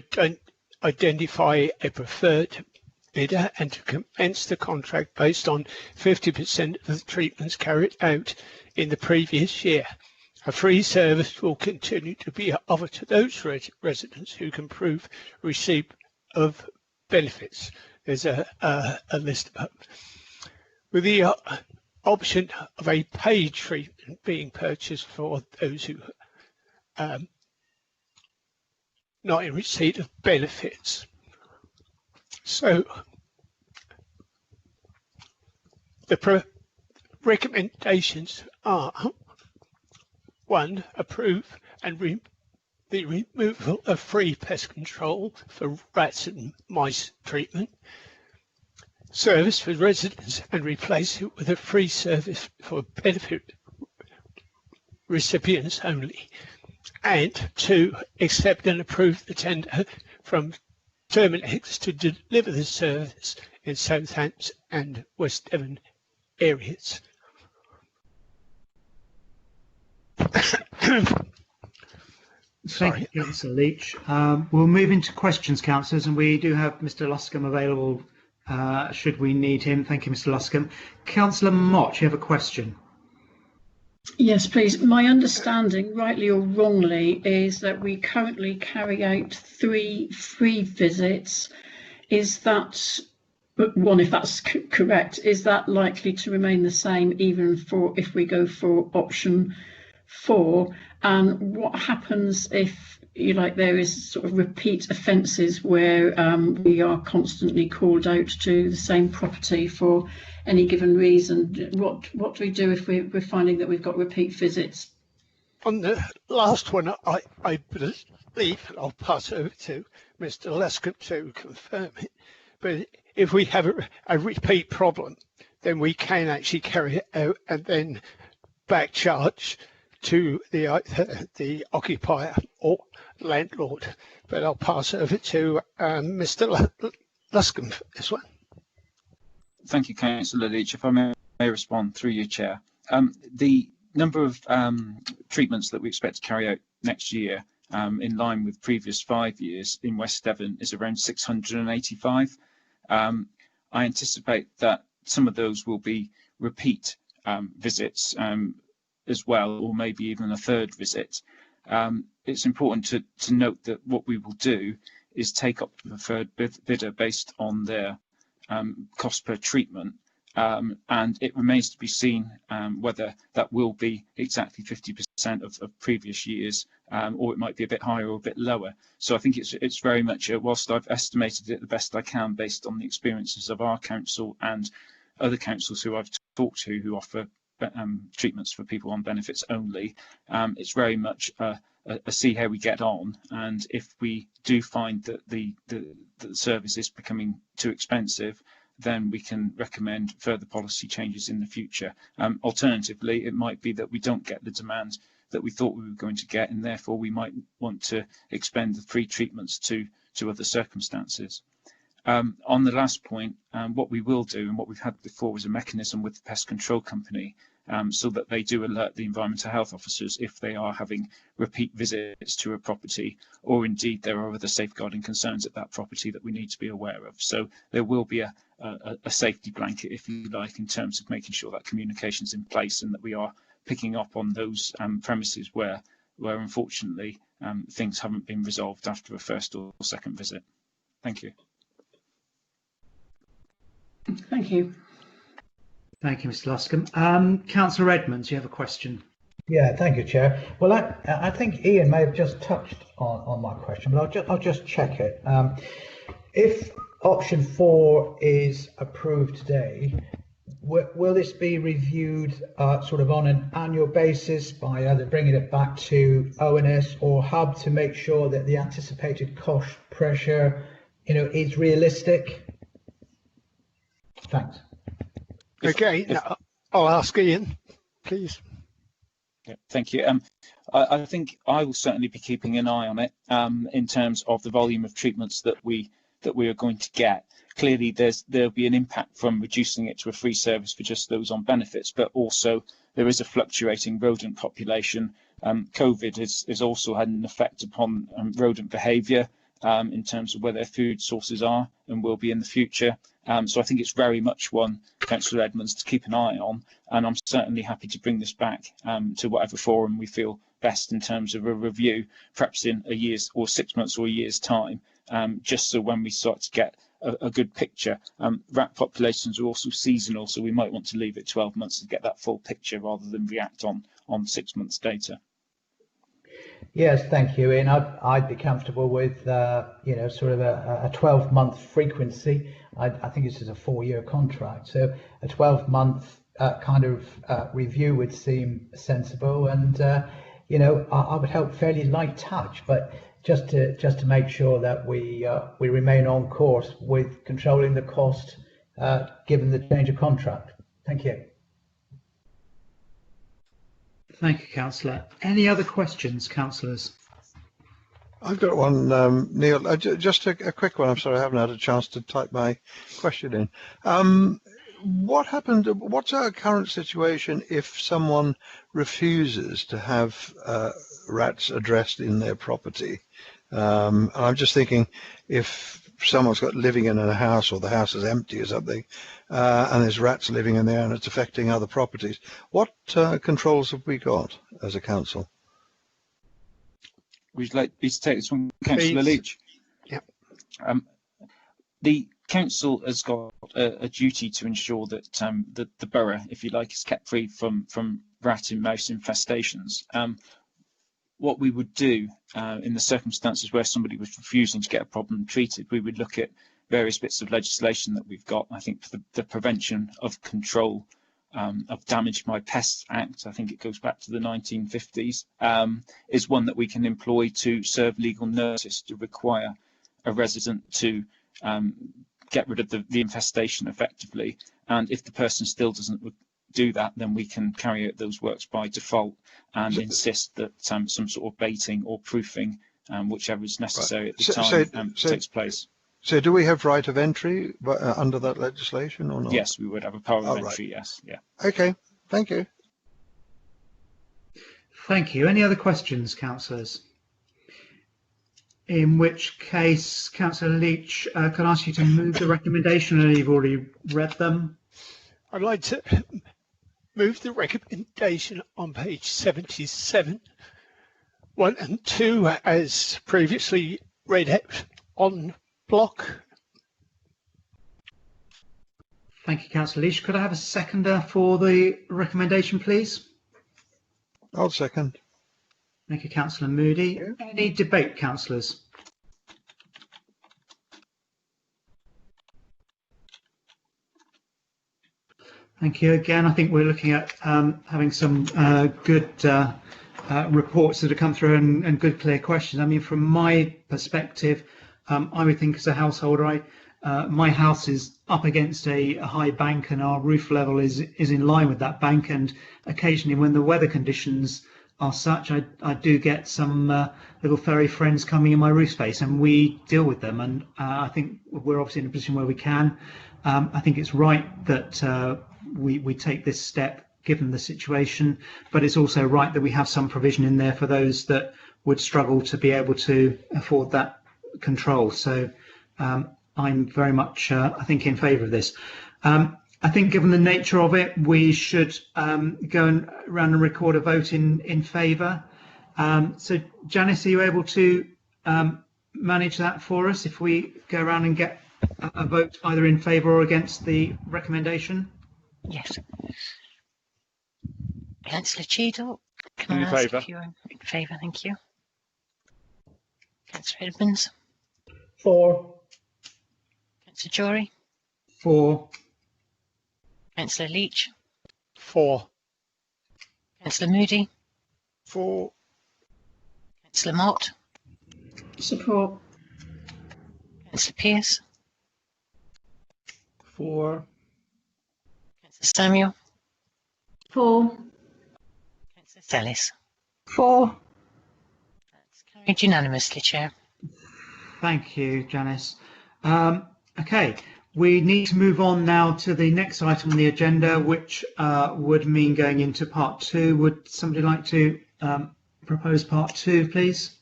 identify a preferred bidder and to commence the contract based on 50% of the treatments carried out in the previous year. A free service will continue to be offered to those residents who can prove receipt of benefits. There's a list above. With the option of a paid treatment being purchased for those who not in receipt of benefits. So the recommendations are: 1, approve and the removal of free pest control for rats and mice treatment service for residents and replace it with a free service for benefit recipients only. And 2, accept and approve the tender from Terminex to deliver the service in Southampton and West Devon areas. Thank you, Councillor Leach. We'll move into questions, councillors, and we do have Mr. Luscombe available should we need him. Thank you, Mr. Luscombe. Councillor Mott, you have a question. Yes, please. My understanding, rightly or wrongly, is that we currently carry out 3 free visits. Is that, one, if that's correct, is that likely to remain the same even for if we go for option 4? And what happens if, there is sort of repeat offences where we are constantly called out to the same property for any given reason? What do we do if we're finding that we've got repeat visits? On the last one, I believe, and I'll pass over to Mr. Luscombe to confirm it, but if we have a repeat problem, then we can actually carry it out and then back charge to the occupier or landlord. But I'll pass over to Mr. Luscombe for this one. Thank you, Councillor Leach. If I may respond through you, Chair. The number of treatments that we expect to carry out next year, in line with previous 5 years in West Devon, is around 685. I anticipate that some of those will be repeat visits as well, or maybe even a third visit. It's important to note that what we will do is take up the preferred bidder based on their cost per treatment, and it remains to be seen whether that will be exactly 50% of previous years, or it might be a bit higher or a bit lower. So I think it's very much, whilst I've estimated it the best I can based on the experiences of our council and other councils who I've talked to who offer treatments for people on benefits only, it's very much a see how we get on, and if we do find that the service is becoming too expensive, then we can recommend further policy changes in the future. Alternatively, it might be that we don't get the demand that we thought we were going to get, and therefore we might want to expend the free treatments to other circumstances. On the last point, what we will do, and what we've had before, is a mechanism with the pest control company, so that they do alert the environmental health officers if they are having repeat visits to a property, or indeed there are other safeguarding concerns at that property that we need to be aware of. So there will be a safety blanket, if you like, in terms of making sure that communication is in place and that we are picking up on those premises where unfortunately things haven't been resolved after a first or second visit. Thank you. Thank you. Thank you, Mr. Luscombe. Councillor Edmonds, you have a question. Yeah, thank you, Chair. Well, I think Ian may have just touched on my question, but I'll just check it. If option 4 is approved today, will this be reviewed sort of on an annual basis by either bringing it back to ONS or Hub to make sure that the anticipated cost pressure, is realistic? Thanks. Okay, I'll ask Ian, please. Yeah, thank you. I think I will certainly be keeping an eye on it in terms of the volume of treatments that we are going to get. Clearly, there'll be an impact from reducing it to a free service for just those on benefits, but also there is a fluctuating rodent population. COVID has also had an effect upon rodent behaviour in terms of where their food sources are and will be in the future. So I think it's very much one, Councillor Edmonds, to keep an eye on, and I'm certainly happy to bring this back to whatever forum we feel best in terms of a review, perhaps in a year's or 6 months or a year's time, just so when we start to get a good picture. Rat populations are also seasonal, so we might want to leave it 12 months to get that full picture rather than react on 6 months data. Yes, thank you, Ian. I'd be comfortable with sort of a 12-month frequency. I think this is a 4-year contract, so a 12-month kind of review would seem sensible, and I would hope fairly light touch, but just to make sure that we remain on course with controlling the cost given the change of contract. Thank you. Thank you, Councillor. Any other questions, councillors? I've got one, Neil. Just a quick one. I'm sorry, I haven't had a chance to type my question in. What's our current situation if someone refuses to have rats addressed in their property? And I'm just thinking, if someone's got living in a house, or the house is empty or something, and there's rats living in there and it's affecting other properties, what controls have we got as a council? Would you like me to take this one, Councillor Leach? Yeah. The council has got a duty to ensure that the borough, if you like, is kept free from rat and mouse infestations. What we would do in the circumstances where somebody was refusing to get a problem treated, we would look at various bits of legislation that we've got. I think the Prevention of Control of Damage by Pests Act, I think it goes back to the 1950s, is one that we can employ to serve legal notice to require a resident to get rid of the infestation effectively. And if the person still doesn't do that, then we can carry out those works by default and insist that some sort of baiting or proofing, whichever is necessary at the time, takes place. So do we have right of entry under that legislation or not? Yes, we would have a power of entry, yes. Yeah. Okay, thank you. Thank you. Any other questions, councillors? In which case, Councillor Leach, can I ask you to move the recommendation, and you've already read them? I'd like to move the recommendation on page 77, 1 and 2, as previously read out on block. Thank you, Councillor Leach. Could I have a seconder for the recommendation, please? I'll second. Thank you, Councillor Moody. Any debate, councillors? Thank you again. I think we're looking at having some good reports that have come through and good clear questions. I mean, from my perspective, I would think as a householder, my house is up against a high bank and our roof level is in line with that bank, and occasionally when the weather conditions are such, I do get some little furry friends coming in my roof space, and we deal with them, and I think we're obviously in a position where we can. I think it's right that we take this step given the situation, but it's also right that we have some provision in there for those that would struggle to be able to afford that control. So I'm very much, I think, in favour of this. I think given the nature of it, we should go around and record a vote in favour. So Janice, are you able to manage that for us if we go around and get a vote either in favour or against the recommendation? Yes. Councillor Cheadle, can I ask if you're in favour? Thank you. Councillor Edmonds? For. Councillor Jory? For. Councillor Leach? For. Councillor Moody? For. Councillor Mott? Support. Councillor Pearce? For. Councillor Samuel? For. Councillor Sellis? For. That's carried unanimously, Chair. Thank you, Janice. Okay, we need to move on now to the next item on the agenda, which would mean going into part 2. Would somebody like to propose part 2, please?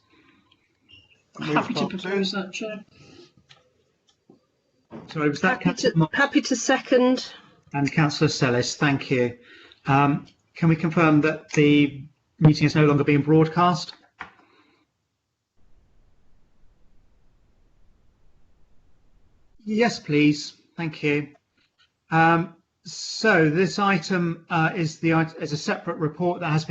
Happy to propose that, Chair. Sorry, was that happy to second? And Councillor Sellis, thank you. Can we confirm that the meeting is no longer being broadcast? Yes, please. Thank you. So this item is a separate report that has been